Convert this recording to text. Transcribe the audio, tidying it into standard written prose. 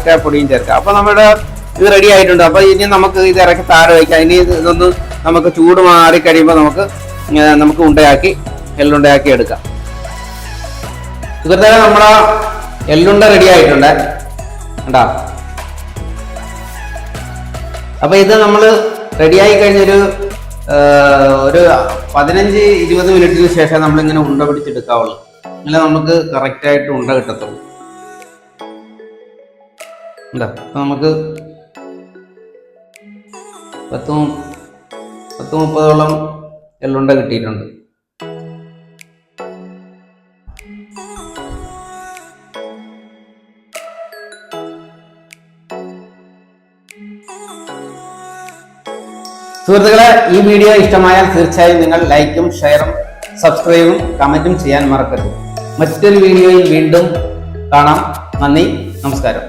ഏലക്കാപ്പൊടിയും ചേർക്കാം. അപ്പോൾ നമ്മുടെ ഇത് റെഡി ആയിട്ടുണ്ട്. അപ്പോൾ ഇനി നമുക്ക് ഇത് ഇറക്കി താഴെ വയ്ക്കാം. ഇനി ഇതൊന്ന് നമുക്ക് ചൂട് മാറി കഴിയുമ്പോൾ നമുക്ക് ഉണ്ടയാക്കി എള്ളുണ്ടയാക്കി എടുക്കാം. സുഹൃത്തുക്കളെ, നമ്മുടെ എള്ളുണ്ട റെഡി ആയിട്ടുണ്ട് കണ്ടാ. അപ്പൊ ഇത് നമ്മൾ റെഡിയായി കഴിഞ്ഞൊരു 15-20 മിനിറ്റിന് ശേഷം നമ്മളിങ്ങനെ ഉണ്ട പിടിച്ചെടുക്കാവുള്ളൂ. അങ്ങനെ നമുക്ക് കറക്റ്റായിട്ട് ഉണ്ട കിട്ടത്തുള്ളൂ. എന്താ നമുക്ക് 10-30 എള്ളുണ്ട കിട്ടിയിട്ടുണ്ട്. സുഹൃത്തുക്കളെ, ഈ വീഡിയോ ഇഷ്ടമായാൽ തീർച്ചയായും നിങ്ങൾ ലൈക്കും ഷെയറും സബ്സ്ക്രൈബും കമന്റും ചെയ്യാൻ മറക്കരുത്. മറ്റൊരു വീഡിയോയിൽ വീണ്ടും കാണാം. നന്ദി, നമസ്കാരം.